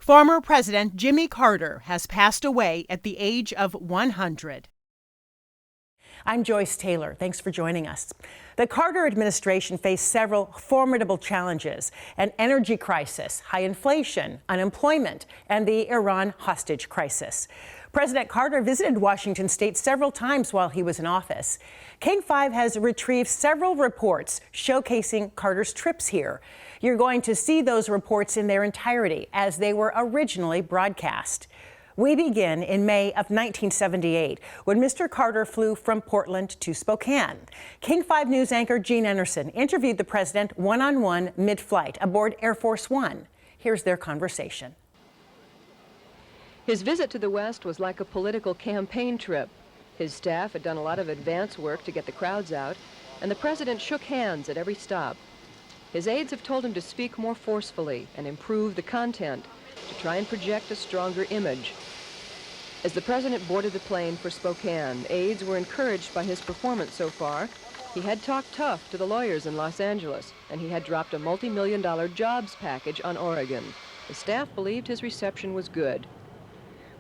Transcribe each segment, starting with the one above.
Former President Jimmy Carter has passed away at the age of 100. I'm Joyce Taylor. Thanks for joining us. The Carter administration faced several formidable challenges: an energy crisis, high inflation, unemployment, and the Iran hostage crisis. President Carter visited Washington state several times while he was in office. King 5 has retrieved several reports showcasing Carter's trips here. You're going to see those reports in their entirety as they were originally broadcast. We begin in May of 1978 when Mr. Carter flew from Portland to Spokane. King 5 News anchor Gene Anderson interviewed the president one-on-one mid-flight aboard Air Force One. Here's their conversation. His visit to the West was like a political campaign trip. His staff had done a lot of advance work to get the crowds out, and the president shook hands at every stop. His aides have told him to speak more forcefully and improve the content to try and project a stronger image. As the president boarded the plane for Spokane, aides were encouraged by his performance so far. He had talked tough to the lawyers in Los Angeles, and he had dropped a multi-million-dollar jobs package on Oregon. The staff believed his reception was good.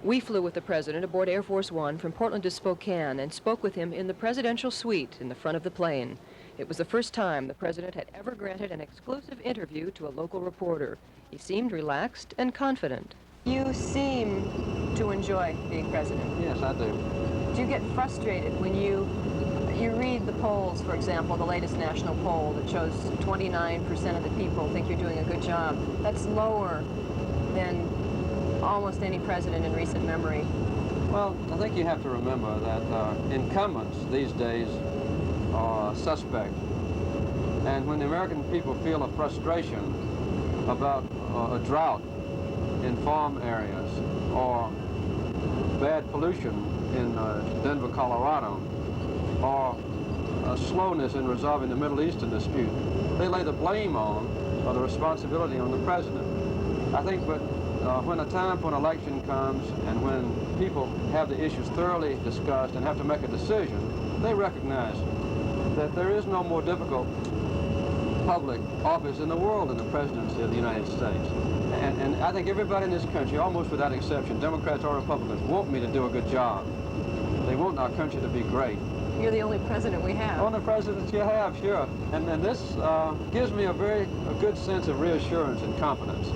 We flew with the president aboard Air Force One from Portland to Spokane and spoke with him in the presidential suite in the front of the plane. It was the first time the president had ever granted an exclusive interview to a local reporter. He seemed relaxed and confident. You seem to enjoy being president. Yes, I do. Do you get frustrated when you read the polls, for example, the latest national poll that shows 29% of the people think you're doing a good job? That's lower than almost any president in recent memory. Well, I think you have to remember that incumbents these days are suspect. And when the American people feel a frustration about a drought in farm areas or bad pollution in Denver, Colorado, or a slowness in resolving the Middle Eastern dispute, they lay the blame on or the responsibility on the president. I think when a time for an election comes and when people have the issues thoroughly discussed and have to make a decision, they recognize that there is no more difficult public office in the world than the presidency of the United States. And I think everybody in this country, almost without exception, Democrats or Republicans, want me to do a good job. They want our country to be great. You're the only president we have. Only president you have, sure. And this gives me a good sense of reassurance and confidence.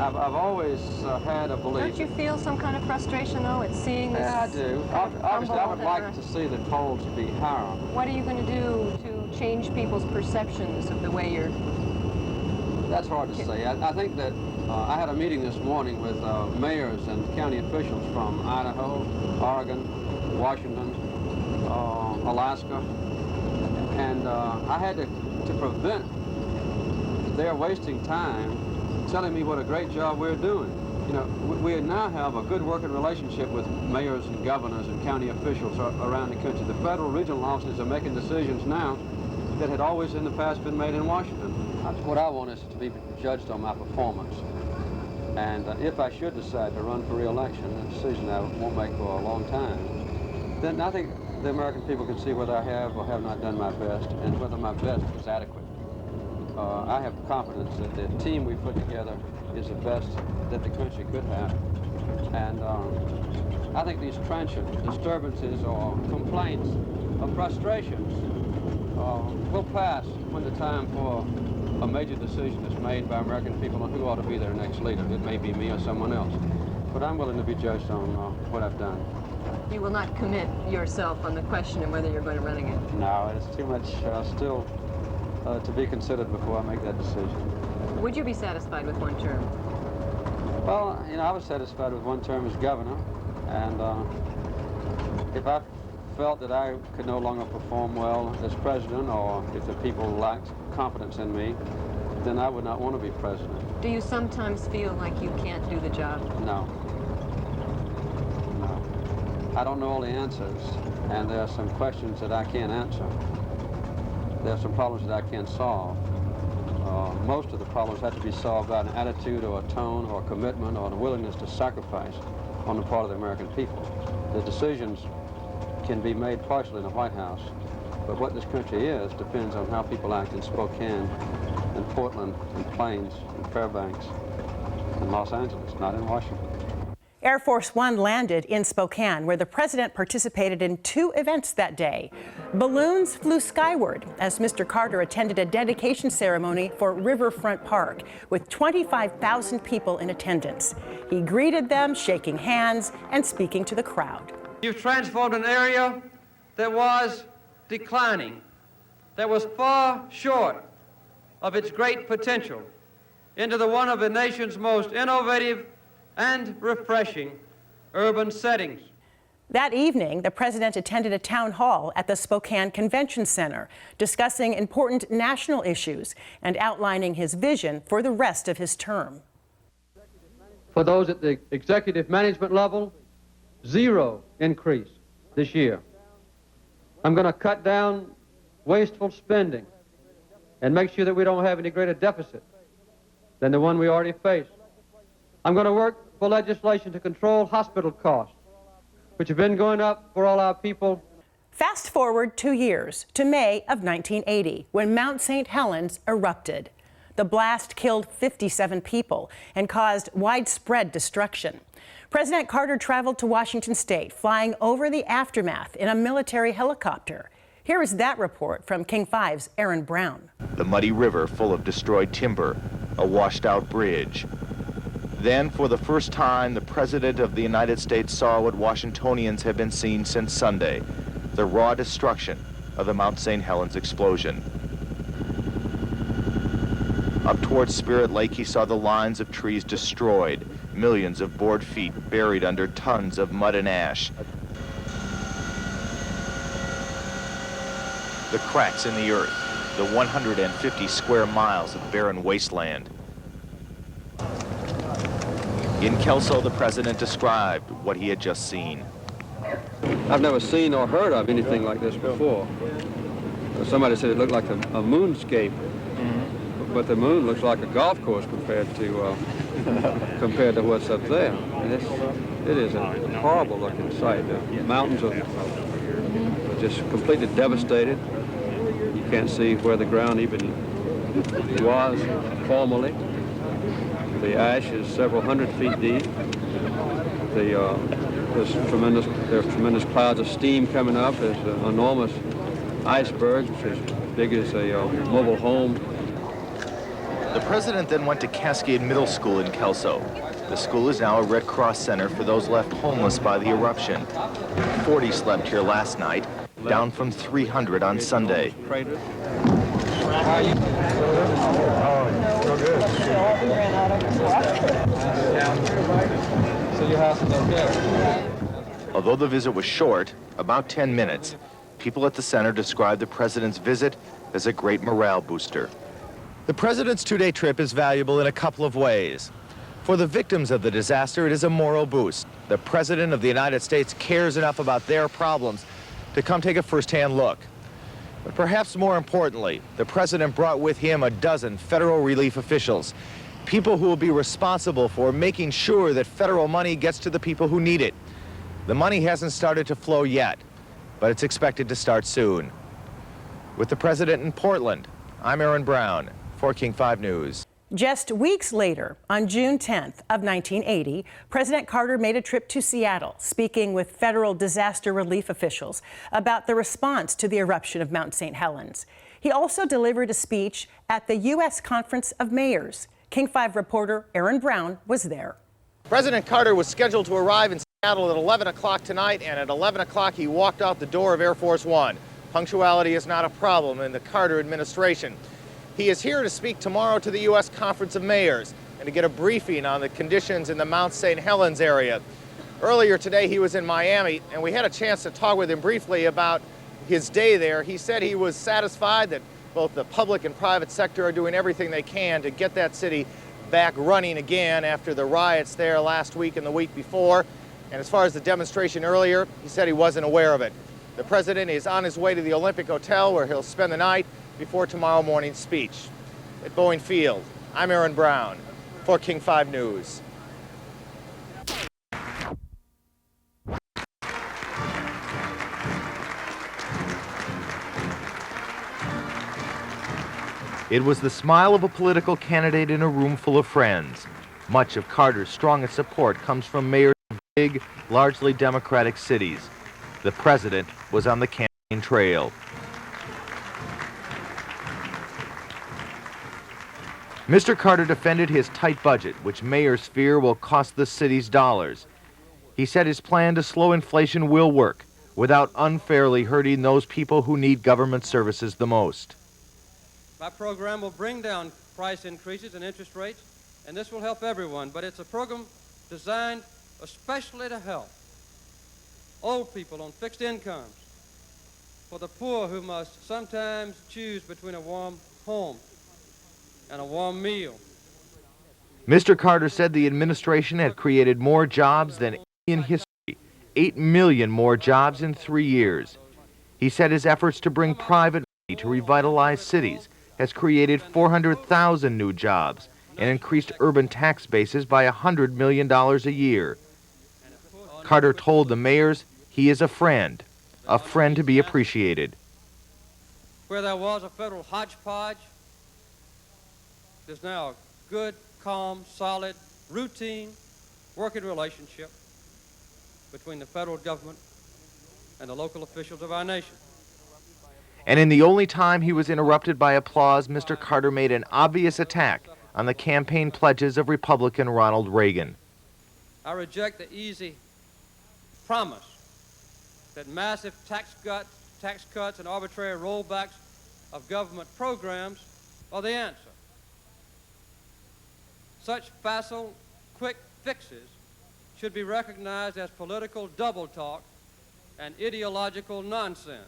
I've always had a belief. Don't you feel some kind of frustration, though, at seeing this? Yeah, I do. Obviously, I would like to see the polls be higher. What are you going to do to change people's perceptions of the way you're... That's hard to say. I think that I had a meeting this morning with mayors and county officials from Idaho, Oregon, Washington, Alaska, and I had to prevent their wasting time telling me what a great job we're doing. You know, we now have a good working relationship with mayors and governors and county officials around the country. The federal regional offices are making decisions now that had always in the past been made in Washington. What I want is to be judged on my performance. And if I should decide to run for re-election, a decision I won't make for a long time, then I think the American people can see whether I have or have not done my best and whether my best is adequate. I have confidence that the team we put together is the best that the country could have. And I think these transient disturbances or complaints or frustrations will pass when the time for a major decision is made by American people on who ought to be their next leader. It may be me or someone else. But I'm willing to be judged on what I've done. You will not commit yourself on the question of whether you're going to run again? No, it's too much still to be considered before I make that decision. Would you be satisfied with one term? Well, you know, I was satisfied with one term as governor, and if I felt that I could no longer perform well as president, or if the people lacked confidence in me, then I would not want to be president. Do you sometimes feel like you can't do the job? No. No. I don't know all the answers, and there are some questions that I can't answer. There are some problems that I can't solve. Most of the problems have to be solved by an attitude or a tone or a commitment or a willingness to sacrifice on the part of the American people. The decisions can be made partially in the White House, but what this country is depends on how people act in Spokane and Portland and Plains and Fairbanks in Los Angeles, not in Washington. Air Force One landed in Spokane, where the president participated in 2 events that day. Balloons flew skyward as Mr. Carter attended a dedication ceremony for Riverfront Park with 25,000 people in attendance. He greeted them, shaking hands and speaking to the crowd. You've transformed an area that was declining, that was far short of its great potential, into one of the nation's most innovative and refreshing urban settings. That evening, the president attended a town hall at the Spokane Convention Center, discussing important national issues and outlining his vision for the rest of his term. For those at the executive management level, 0 increase this year. I'm going to cut down wasteful spending and make sure that we don't have any greater deficit than the one we already face. I'm going to work for legislation to control hospital costs, which have been going up for all our people. Fast forward 2 years to May of 1980, when Mount St. Helens erupted. The blast killed 57 people and caused widespread destruction. President Carter traveled to Washington State, flying over the aftermath in a military helicopter. Here is that report from King 5's Aaron Brown. The muddy river full of destroyed timber, a washed-out bridge. Then, for the first time, the President of the United States saw what Washingtonians have been seeing since Sunday, the raw destruction of the Mount St. Helens explosion. Up towards Spirit Lake, he saw the lines of trees destroyed, millions of board feet buried under tons of mud and ash. The cracks in the earth, the 150 square miles of barren wasteland. In Kelso, the president described what he had just seen. I've never seen or heard of anything like this before. Somebody said it looked like a moonscape, but the moon looks like a golf course compared to what's up there. And it is a horrible looking sight. The mountains are just completely devastated. You can't see where the ground even was formerly. The ash is several hundred feet deep. There's tremendous clouds of steam coming up. There's enormous icebergs, as big as a mobile home. The president then went to Cascade Middle School in Kelso. The school is now a Red Cross center for those left homeless by the eruption. 40 slept here last night, down from 300 on Sunday. How are you? So your house is okay? Although the visit was short, about 10 minutes, people at the center described the president's visit as a great morale booster. The president's 2-day trip is valuable in a couple of ways. For the victims of the disaster, it is a moral boost. The president of the United States cares enough about their problems to come take a first-hand look. But perhaps more importantly, the president brought with him a dozen federal relief officials, people who will be responsible for making sure that federal money gets to the people who need it. The money hasn't started to flow yet, but it's expected to start soon. With the president in Portland, I'm Aaron Brown for King 5 News. Just weeks later, on June 10th of 1980, President Carter made a trip to Seattle, speaking with federal disaster relief officials about the response to the eruption of Mount St. Helens. He also delivered a speech at the U.S. Conference of Mayors. King 5 reporter Aaron Brown was there. President Carter was scheduled to arrive in Seattle at 11 o'clock tonight, and at 11 o'clock he walked out the door of Air Force One. Punctuality is not a problem in the Carter administration. He is here to speak tomorrow to the U.S. Conference of Mayors and to get a briefing on the conditions in the Mount St. Helens area. Earlier today he was in Miami, and we had a chance to talk with him briefly about his day there. He said he was satisfied that both the public and private sector are doing everything they can to get that city back running again after the riots there last week and the week before. And as far as the demonstration earlier, he said he wasn't aware of it. The president is on his way to the Olympic Hotel, where he'll spend the night before tomorrow morning's speech. At Boeing Field, I'm Aaron Brown for King 5 News. It was the smile of a political candidate in a room full of friends. Much of Carter's strongest support comes from mayors of big, largely Democratic cities. The president was on the campaign trail. Mr. Carter defended his tight budget, which mayors fear will cost the cities dollars. He said his plan to slow inflation will work without unfairly hurting those people who need government services the most. My program will bring down price increases and interest rates, and this will help everyone, but it's a program designed especially to help old people on fixed incomes, for the poor who must sometimes choose between a warm home and a warm meal. Mr. Carter said the administration had created more jobs than in history, 8 million more jobs in 3 years. He said his efforts to bring private money to revitalize cities has created 400,000 new jobs and increased urban tax bases by $100 million a year. Carter told the mayors he is a friend to be appreciated. Where there was a federal hodgepodge, there's now a good, calm, solid, routine working relationship between the federal government and the local officials of our nation. And in the only time he was interrupted by applause, Mr. Carter made an obvious attack on the campaign pledges of Republican Ronald Reagan. I reject the easy promise that massive tax cuts and arbitrary rollbacks of government programs are the answer. Such facile, quick fixes should be recognized as political double talk and ideological nonsense.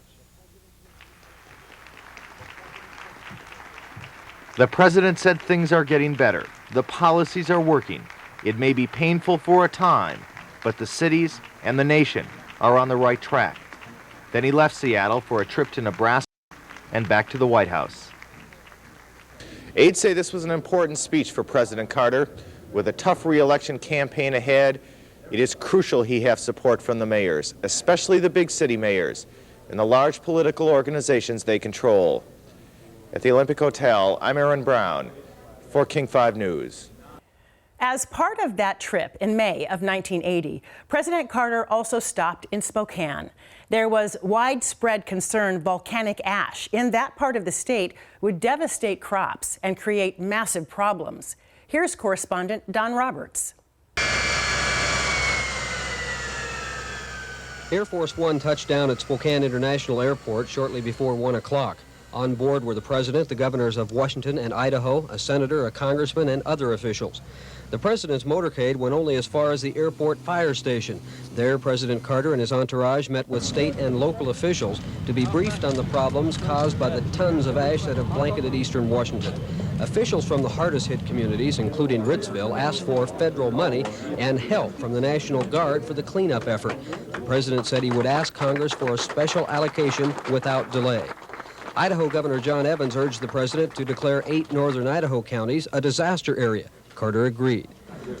The president said things are getting better. The policies are working. It may be painful for a time, but the cities and the nation are on the right track. Then he left Seattle for a trip to Nebraska and back to the White House. Aides say this was an important speech for President Carter. With a tough re-election campaign ahead, it is crucial he have support from the mayors, especially the big city mayors, and the large political organizations they control. At the Olympic Hotel, I'm Aaron Brown for King 5 News. As part of that trip in May of 1980, President Carter also stopped in Spokane. There was widespread concern volcanic ash in that part of the state would devastate crops and create massive problems. Here's correspondent Don Roberts. Air Force One touched down at Spokane International Airport shortly before 1 o'clock. On board were the president, the governors of Washington and Idaho, a senator, a congressman, and other officials. The president's motorcade went only as far as the airport fire station. There, President Carter and his entourage met with state and local officials to be briefed on the problems caused by the tons of ash that have blanketed eastern Washington. Officials from the hardest hit communities, including Ritzville, asked for federal money and help from the National Guard for the cleanup effort. The president said he would ask Congress for a special allocation without delay. Idaho Governor John Evans urged the president to declare 8 northern Idaho counties a disaster area. Carter agreed.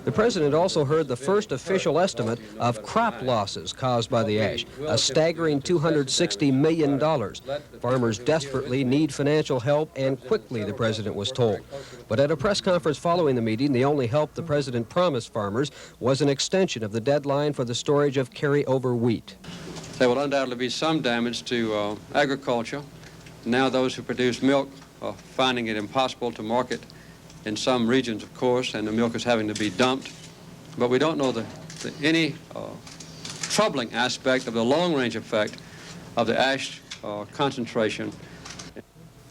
The president also heard the first official estimate of crop losses caused by the ash, a staggering $260 million. Farmers desperately need financial help, and quickly, the president was told. But at a press conference following the meeting, the only help the president promised farmers was an extension of the deadline for the storage of carryover wheat. There will undoubtedly be some damage to agriculture. Now those who produce milk are finding it impossible to market in some regions, of course, and the milk is having to be dumped. But we don't know any troubling aspect of the long-range effect of the ash concentration.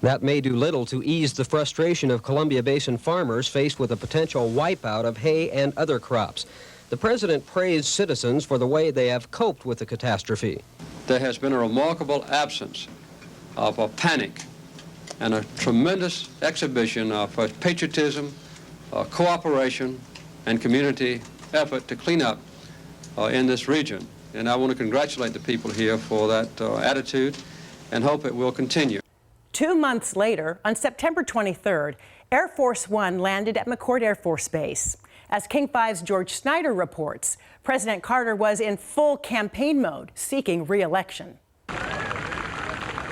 That may do little to ease the frustration of Columbia Basin farmers faced with a potential wipeout of hay and other crops. The president praised citizens for the way they have coped with the catastrophe. There has been a remarkable absence of a panic and a tremendous exhibition of patriotism, cooperation, and community effort to clean up in this region. And I want to congratulate the people here for that attitude and hope it will continue. 2 months later, on September 23rd, Air Force One landed at McChord Air Force Base. As King 5's George Snyder reports, President Carter was in full campaign mode, seeking re-election.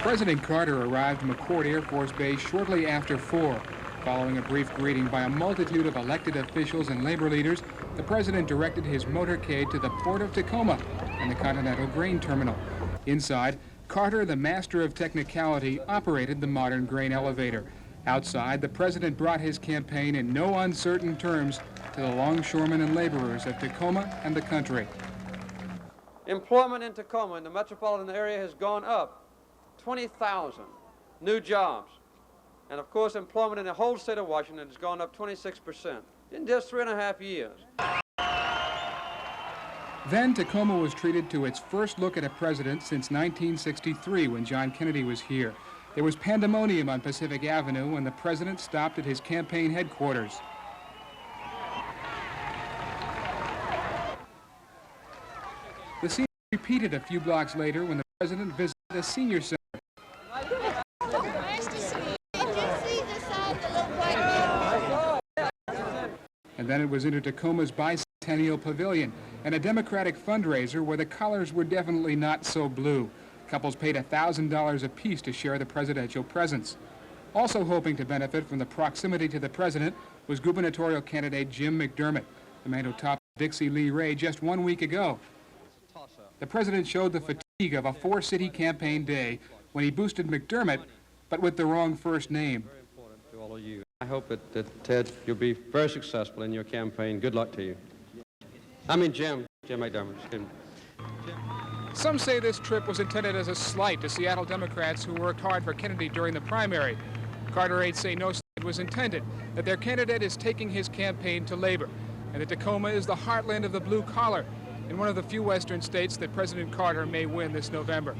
President Carter arrived at McChord Air Force Base shortly after 4. Following a brief greeting by a multitude of elected officials and labor leaders, the president directed his motorcade to the port of Tacoma and the Continental Grain Terminal. Inside, Carter, the master of technicality, operated the modern grain elevator. Outside, the president brought his campaign in no uncertain terms to the longshoremen and laborers of Tacoma and the country. Employment in Tacoma, in the metropolitan area, has gone up 20,000 new jobs. And of course, employment in the whole state of Washington has gone up 26% in just 3.5 years. Then Tacoma was treated to its first look at a president since 1963 when John Kennedy was here. There was pandemonium on Pacific Avenue when the president stopped at his campaign headquarters. The scene repeated a few blocks later when the president visited a senior center. And then it was into Tacoma's Bicentennial Pavilion and a Democratic fundraiser where the colors were definitely not so blue. Couples paid $1,000 apiece to share the presidential presence. Also hoping to benefit from the proximity to the president was gubernatorial candidate Jim McDermott, the man who topped Dixie Lee Ray just 1 week ago. The president showed the fatigue of a four-city campaign day when he boosted McDermott, but with the wrong first name. Very important to all of you. I hope that Ted, you'll be very successful in your campaign. Good luck to you. I mean Jim McDermott. Excuse me. Some say this trip was intended as a slight to Seattle Democrats who worked hard for Kennedy during the primary. Carter aides say no slight was intended, that their candidate is taking his campaign to labor, and that Tacoma is the heartland of the blue collar in one of the few western states that President Carter may win this November.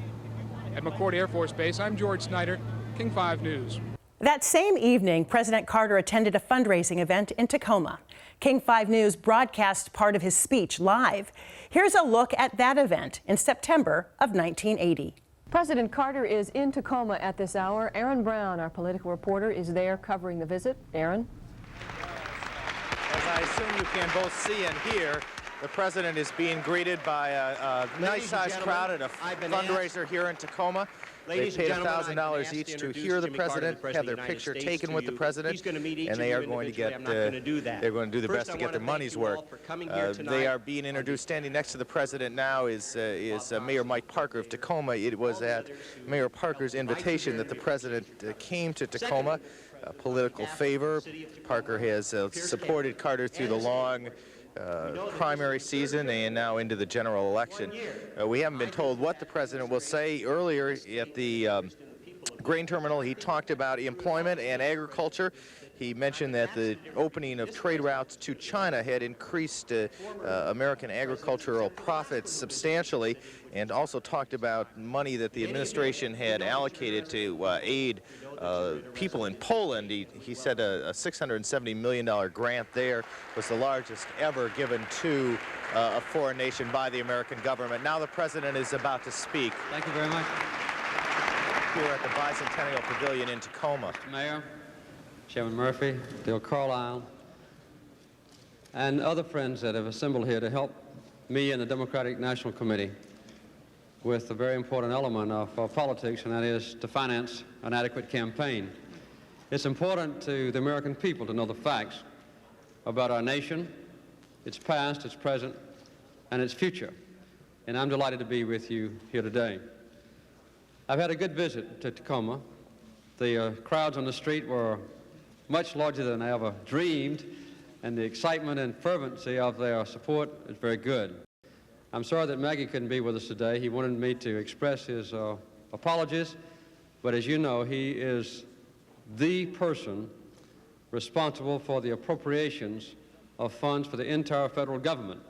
At McCord Air Force Base, I'm George Snyder, King 5 News. That same evening, President Carter attended a fundraising event in Tacoma. King 5 News broadcast part of his speech live. Here's a look at that event in September of 1980. President Carter is in Tacoma at this hour. Aaron Brown, our political reporter, is there covering the visit. Aaron? As I assume you can both see and hear, the president is being greeted by a nice-sized crowd at a fundraiser here in Tacoma. They paid $1,000 each to hear the president, have their picture taken with the president, and they are going to get, they're going to do their best to get their money's worth. They are being introduced. Standing next to the president now is Mayor Mike Parker of Tacoma. It was at Mayor Parker's invitation that the president came to Tacoma. A political favor. Parker has supported Carter through the long primary season and now into the general election. We haven't been told what the president will say. Earlier at the grain terminal, he talked about employment and agriculture. He mentioned that the opening of trade routes to China had increased American agricultural profits substantially, and also talked about money that the administration had allocated to aid people in Poland. He said a $670 million grant there was the largest ever given to a foreign nation by the American government. Now the president is about to speak. Thank you very much. Here at the Bicentennial Pavilion in Tacoma. Mr. Mayor, Chairman Murphy, Bill Carlisle, and other friends that have assembled here to help me and the Democratic National Committee with a very important element of politics, and that is to finance an adequate campaign. It's important to the American people to know the facts about our nation, its past, its present, and its future. And I'm delighted to be with you here today. I've had a good visit to Tacoma. The crowds on the street were much larger than I ever dreamed, and the excitement and fervency of their support is very good. I'm sorry that Maggie couldn't be with us today. He wanted me to express his apologies, but as you know, he is the person responsible for the appropriations of funds for the entire federal government.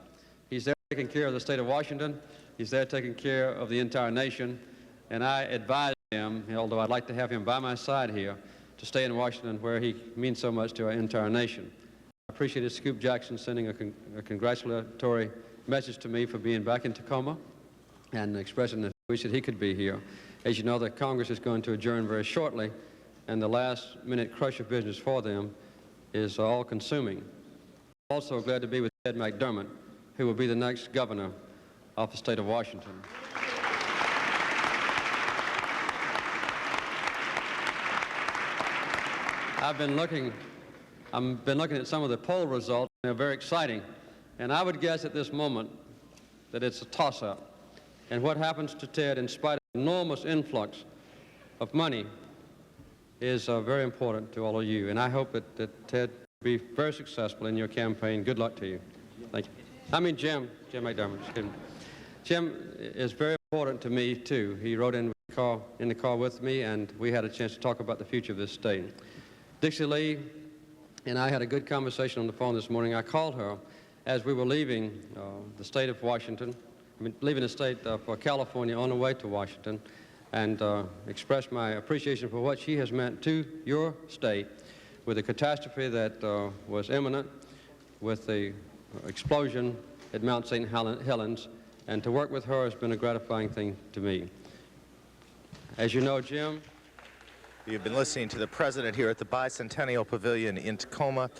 He's there taking care of the state of Washington. He's there taking care of the entire nation, and I advise him, although I'd like to have him by my side here, to stay in Washington where he means so much to our entire nation. I appreciated Scoop Jackson sending a congratulatory message to me for being back in Tacoma and expressing the wish that he could be here. As you know, the Congress is going to adjourn very shortly, and the last-minute crush of business for them is all-consuming. I'm also glad to be with Ted McDermott, who will be the next governor of the state of Washington. I've been looking I've been looking at some of the poll results. They're very exciting. And I would guess at this moment that it's a toss-up. And what happens to Ted, in spite of enormous influx of money, is very important to all of you. And I hope that Ted will be very successful in your campaign. Good luck to you. Thank you. I mean Jim McDermott, excuse me. Jim is very important to me, too. He rode in the car with me, and we had a chance to talk about the future of this state. Dixie Lee and I had a good conversation on the phone this morning. I called her as we were leaving the state of Washington, leaving the state for California on the way to Washington, and expressed my appreciation for what she has meant to your state with the catastrophe that was imminent, with the explosion at Mount St. Helens, and to work with her has been a gratifying thing to me. As you know, Jim, you've been listening to the President here at the Bicentennial Pavilion in Tacoma.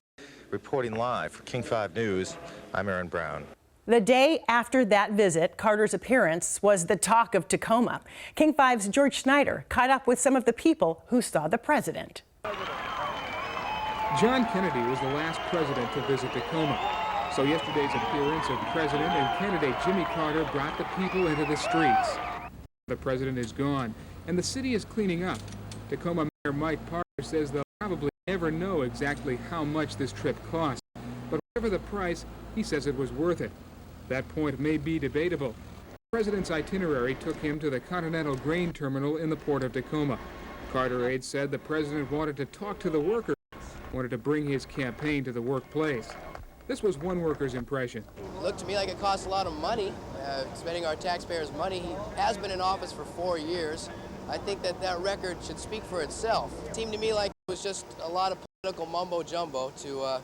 Reporting live for King 5 News, I'm Aaron Brown. The day after that visit, Carter's appearance was the talk of Tacoma. King 5's George Snyder caught up with some of the people who saw the president. John Kennedy was the last president to visit Tacoma. So yesterday's appearance of President and candidate Jimmy Carter brought the people into the streets. The president is gone, and the city is cleaning up. Tacoma Mayor Mike Parker says they'll probably never know exactly how much this trip cost. But whatever the price, he says it was worth it. That point may be debatable. The president's itinerary took him to the Continental Grain Terminal in the port of Tacoma. Carter aides said the president wanted to talk to the workers, wanted to bring his campaign to the workplace. This was one worker's impression. It looked to me like it cost a lot of money, spending our taxpayers' money. He has been in office for 4 years. I think that record should speak for itself. It seemed to me like it was just a lot of political mumbo-jumbo to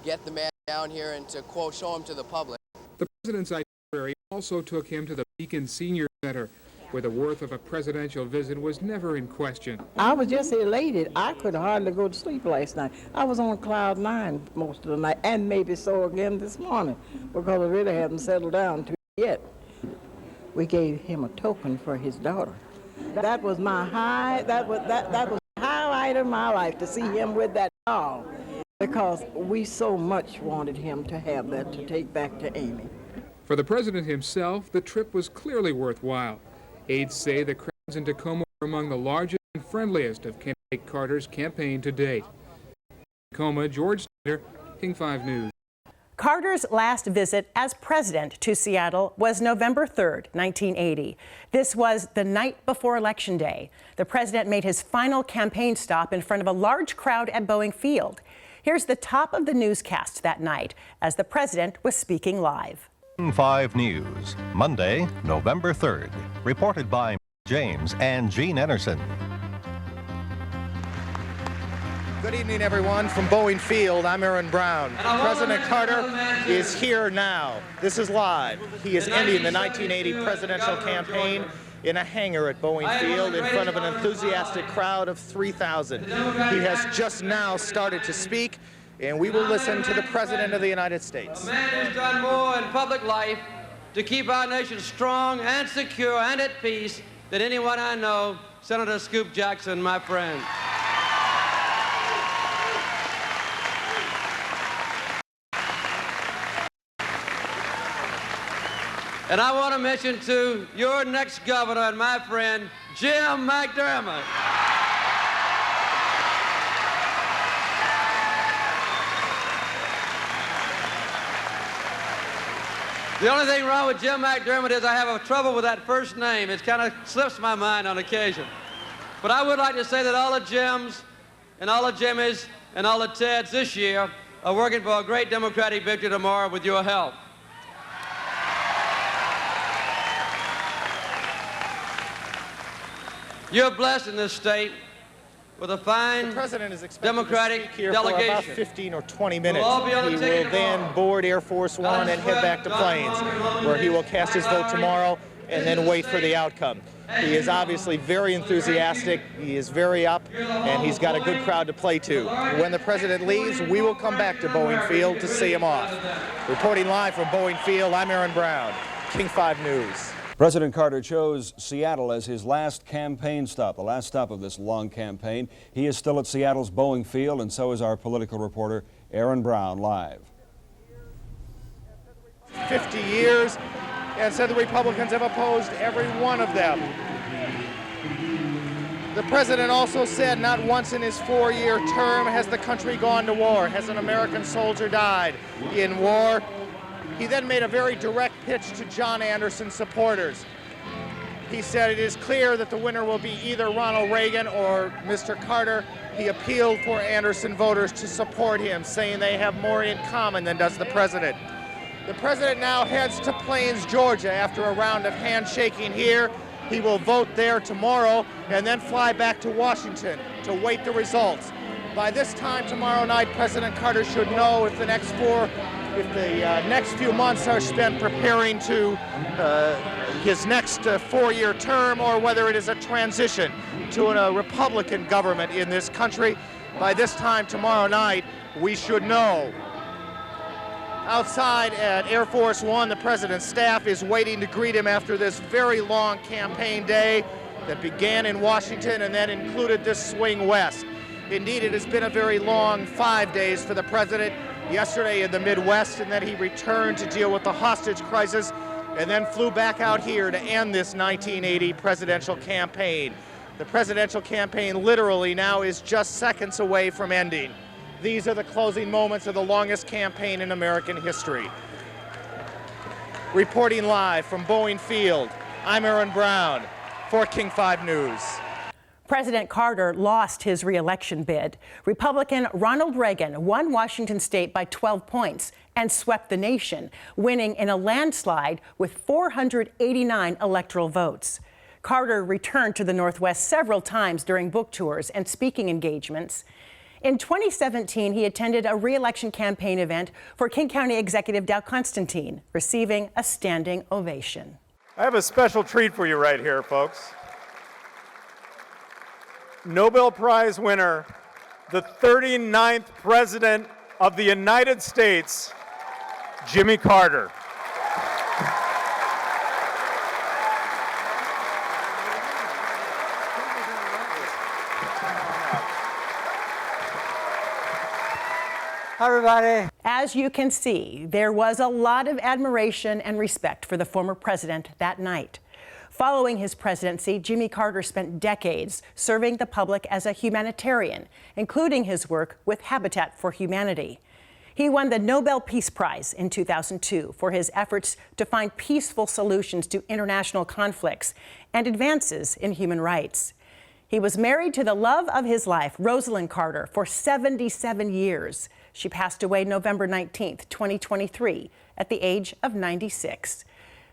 get the man down here and to, quote, show him to the public. The president's itinerary also took him to the Beacon Senior Center, where the worth of a presidential visit was never in question. I was just elated. I could hardly go to sleep last night. I was on cloud 9 most of the night, and maybe so again this morning, because I really haven't settled down to it yet. We gave him a token for his daughter. That was my high, that was the highlight of my life, to see him with that doll, because we so much wanted him to have that to take back to Amy. For the president himself, the trip was clearly worthwhile. Aides say the crowds in Tacoma were among the largest and friendliest of candidate Carter's campaign to date. Tacoma, George Snyder, King 5 News. Carter's last visit as president to Seattle was November 3rd, 1980. This was the night before Election Day. The president made his final campaign stop in front of a large crowd at Boeing Field. Here's the top of the newscast that night as the president was speaking live. 5 News, Monday, November 3rd. Reported by James and Gene Anderson. Good evening, everyone. From Boeing Field, I'm Aaron Brown. President Carter is here now. This is live. He is ending the 1980 presidential campaign in a hangar at Boeing Field in front of an enthusiastic crowd of 3,000. He has just now started to speak, and we will listen to the President of the United States. A man who's done more in public life to keep our nation strong and secure and at peace than anyone I know, Senator Scoop Jackson, my friend. And I want to mention to your next governor and my friend, Jim McDermott. The only thing wrong with Jim McDermott is I have a trouble with that first name. It kind of slips my mind on occasion. But I would like to say that all the Jims and all the Jimmies and all the Teds this year are working for a great Democratic victory tomorrow with your help. You're blessed in this state with a fine Democratic here delegation. For about 15 or 20 minutes. We'll all be on the He ticket will then board Air Force One and head back to Plains, where he will cast his vote tomorrow and then wait for the outcome. He is obviously very enthusiastic, he is very up, and he's got a good crowd to play to. When the president leaves, we will come back to Boeing Field to see him off. Reporting live from Boeing Field, I'm Aaron Brown, King 5 News. President Carter chose Seattle as his last campaign stop, the last stop of this long campaign. He is still at Seattle's Boeing Field, and so is our political reporter, Aaron Brown, live. 50 years, and said the Republicans have opposed every one of them. The president also said not once in his 4-year term has the country gone to war, has an American soldier died in war. He then made a very direct pitch to John Anderson supporters. He said it is clear that the winner will be either Ronald Reagan or Mr. Carter. He appealed for Anderson voters to support him, saying they have more in common than does the president. The president now heads to Plains, Georgia after a round of handshaking here. He will vote there tomorrow and then fly back to Washington to wait the results. By this time tomorrow night, President Carter should know if the next few months are spent preparing to his next 4-year term, or whether it is a transition to a Republican government in this country. By this time tomorrow night, we should know. Outside at Air Force One, the president's staff is waiting to greet him after this very long campaign day that began in Washington and then included this swing west. Indeed, it has been a very long 5 days for the president. Yesterday in the Midwest, and then he returned to deal with the hostage crisis and then flew back out here to end this 1980 presidential campaign. The presidential campaign literally now is just seconds away from ending. These are the closing moments of the longest campaign in American history. Reporting live from Boeing Field, I'm Aaron Brown for King 5 News. President Carter lost his re-election bid. Republican Ronald Reagan won Washington state by 12 points and swept the nation, winning in a landslide with 489 electoral votes. Carter returned to the Northwest several times during book tours and speaking engagements. In 2017, he attended a re-election campaign event for King County Executive Dow Constantine, receiving a standing ovation. I have a special treat for you right here, folks. Nobel Prize winner, the 39th President of the United States, Jimmy Carter. Hi, everybody. As you can see, there was a lot of admiration and respect for the former president that night. Following his presidency, Jimmy Carter spent decades serving the public as a humanitarian, including his work with Habitat for Humanity. He won the Nobel Peace Prize in 2002 for his efforts to find peaceful solutions to international conflicts and advances in human rights. He was married to the love of his life, Rosalind Carter, for 77 years. She passed away November 19th, 2023, at the age of 96.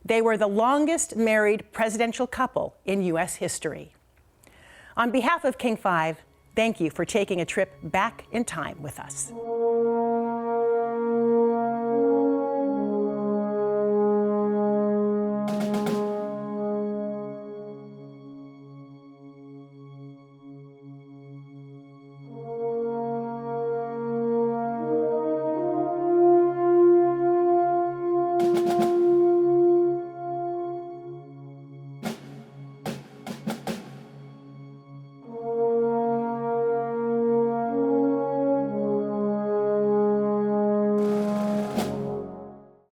They were the longest married presidential couple in U.S. history. On behalf of King 5, thank you for taking a trip back in time with us.